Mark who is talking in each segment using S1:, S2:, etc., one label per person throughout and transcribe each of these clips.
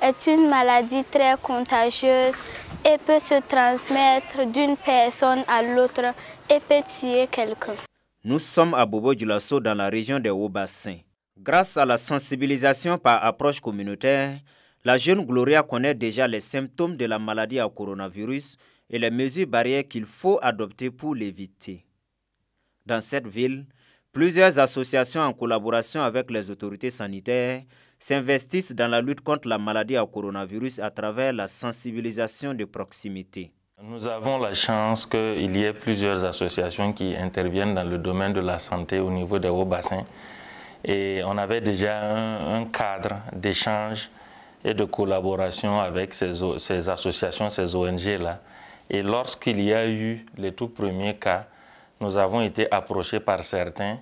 S1: est une maladie très contagieuse et peut se transmettre d'une personne à l'autre et peut tuer quelqu'un.
S2: Nous sommes à Bobo-Dioulasso dans la région des Hauts-Bassins. Grâce à la sensibilisation par approche communautaire, la jeune Gloria connaît déjà les symptômes de la maladie à coronavirus et les mesures barrières qu'il faut adopter pour l'éviter. Dans cette ville, plusieurs associations en collaboration avec les autorités sanitaires s'investissent dans la lutte contre la maladie à coronavirus à travers la sensibilisation de proximité.
S3: Nous avons la chance qu'il y ait plusieurs associations qui interviennent dans le domaine de la santé au niveau des Hauts-Bassins. Et on avait déjà un cadre d'échange et de collaboration avec ces associations, ces ONG-là. Et lorsqu'il y a eu les tout premiers cas, nous avons été approchés par certains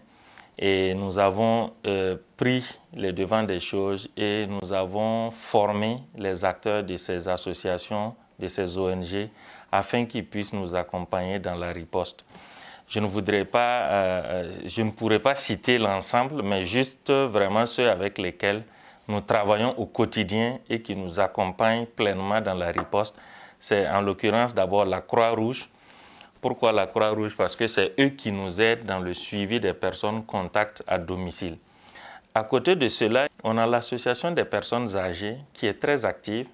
S3: et nous avons pris les devants des choses et nous avons formé les acteurs de ces associations, de ces ONG, afin qu'ils puissent nous accompagner dans la riposte. Je ne pourrais pas citer l'ensemble, mais juste vraiment ceux avec lesquels nous travaillons au quotidien et qui nous accompagnent pleinement dans la riposte. C'est en l'occurrence d'abord la Croix-Rouge. Pourquoi la Croix-Rouge? Parce que c'est eux qui nous aident dans le suivi des personnes contacts à domicile. À côté de cela, on a l'association des personnes âgées qui est très active,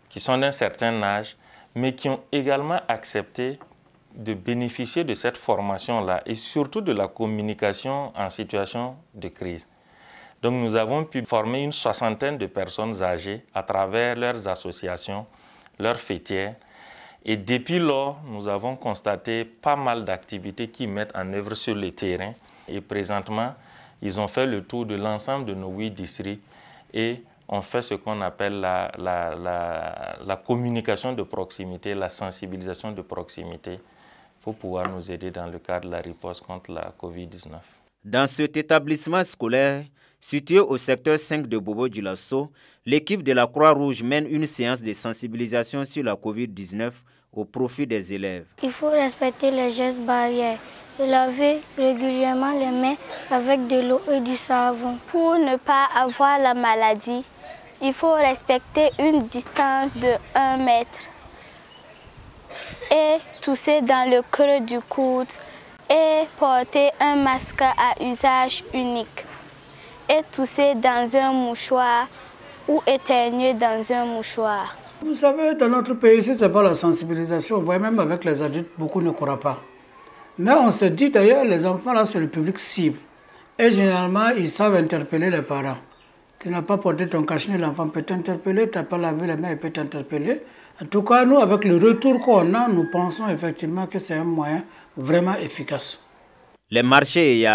S3: qui sont d'un certain âge, mais qui ont également accepté de bénéficier de cette formation-là et surtout de la communication en situation de crise. Donc nous avons pu former une 60aine de personnes âgées à travers leurs associations, leurs fêtières. Et depuis lors, nous avons constaté pas mal d'activités qu'ils mettent en œuvre sur le terrain. Et présentement, ils ont fait le tour de l'ensemble de nos 8 districts et on fait ce qu'on appelle la communication de proximité, la sensibilisation de proximité pour pouvoir nous aider dans le cadre de la riposte contre la COVID-19.
S2: Dans cet établissement scolaire, situé au secteur 5 de Bobo-Dioulasso, l'équipe de la Croix-Rouge mène une séance de sensibilisation sur la COVID-19 au profit des élèves.
S4: Il faut respecter les gestes barrières, laver régulièrement les mains avec de l'eau et du savon.
S1: Pour ne pas avoir la maladie, il faut respecter une distance de 1 mètre et tousser dans le creux du coude et porter un masque à usage unique et tousser dans un mouchoir ou éternuer dans un mouchoir.
S5: Vous savez, dans notre pays, si ce n'est pas la sensibilisation, voyez, même avec les adultes, beaucoup ne croient pas. Mais on se dit d'ailleurs, les enfants là, c'est le public cible. Et généralement, ils savent interpeller les parents. Tu n'as pas porté ton cache-nez, l'enfant peut t'interpeller, tu n'as pas lavé les mains, il peut t'interpeller. En tout cas, nous, avec le retour qu'on a, nous pensons effectivement que c'est un moyen vraiment efficace.
S2: Les marchés et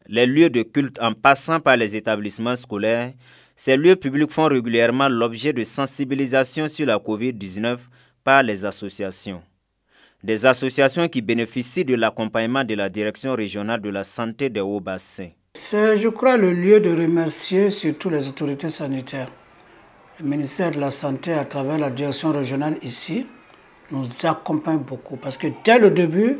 S2: les lieux de culte en passant par les établissements scolaires, ces lieux publics font régulièrement l'objet de sensibilisation sur la COVID-19 par les associations. Des associations qui bénéficient de l'accompagnement de la Direction régionale de la santé des Hauts-Bassins.
S5: C'est, je crois, le lieu de remercier surtout les autorités sanitaires. Le ministère de la Santé, à travers la direction régionale ici, nous accompagne beaucoup. Parce que dès le début,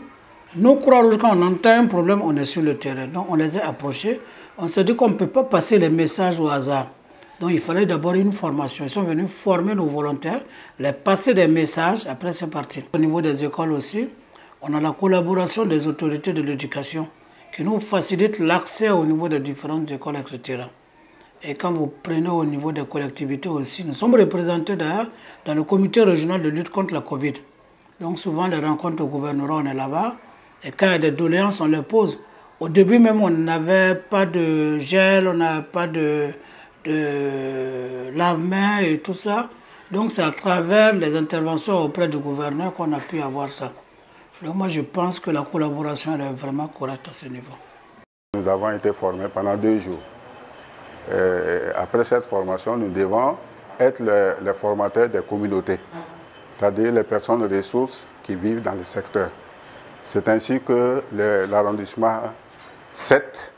S5: nous, Croix-Rouge, quand on entend un problème, on est sur le terrain. Donc on les a approchés. On s'est dit qu'on ne peut pas passer les messages au hasard. Donc il fallait d'abord une formation. Ils sont venus former nos volontaires, les passer des messages, après c'est parti. Au niveau des écoles aussi, on a la collaboration des autorités de l'éducation qui nous facilite l'accès au niveau des différentes écoles, etc. Et quand vous prenez au niveau des collectivités aussi, nous sommes représentés d'ailleurs dans le comité régional de lutte contre la Covid. Donc souvent les rencontres au gouvernement, on est là-bas. Et quand il y a des doléances, on les pose. Au début même, on n'avait pas de gel, on n'avait pas de lave-mains et tout ça. Donc c'est à travers les interventions auprès du gouverneur qu'on a pu avoir ça. Donc moi je pense que la collaboration elle est vraiment correcte à ce niveau.
S6: Nous avons été formés pendant 2 jours. Après cette formation, nous devons être les formateurs des communautés, c'est-à-dire les personnes ressources qui vivent dans le secteur. C'est ainsi que l'arrondissement 7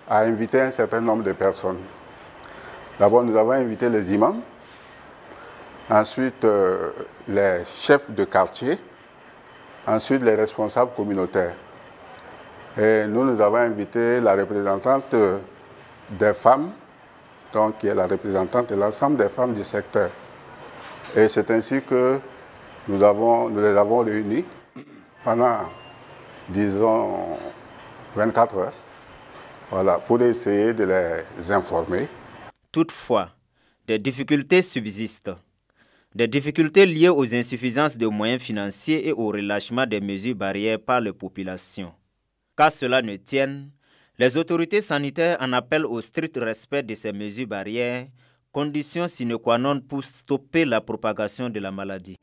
S6: a invité un certain nombre de personnes. D'abord, nous avons invité les imams, ensuite les chefs de quartier, ensuite les responsables communautaires. Et nous avons invité la représentante des femmes, donc qui est la représentante de l'ensemble des femmes du secteur. Et c'est ainsi que nous les avons réunis pendant, disons, 24 heures, voilà, pour essayer de les informer.
S2: Toutefois, des difficultés subsistent. Des difficultés liées aux insuffisances de moyens financiers et au relâchement des mesures barrières par les populations. Qu'à cela ne tienne, les autorités sanitaires en appellent au strict respect de ces mesures barrières, condition sine qua non pour stopper la propagation de la maladie.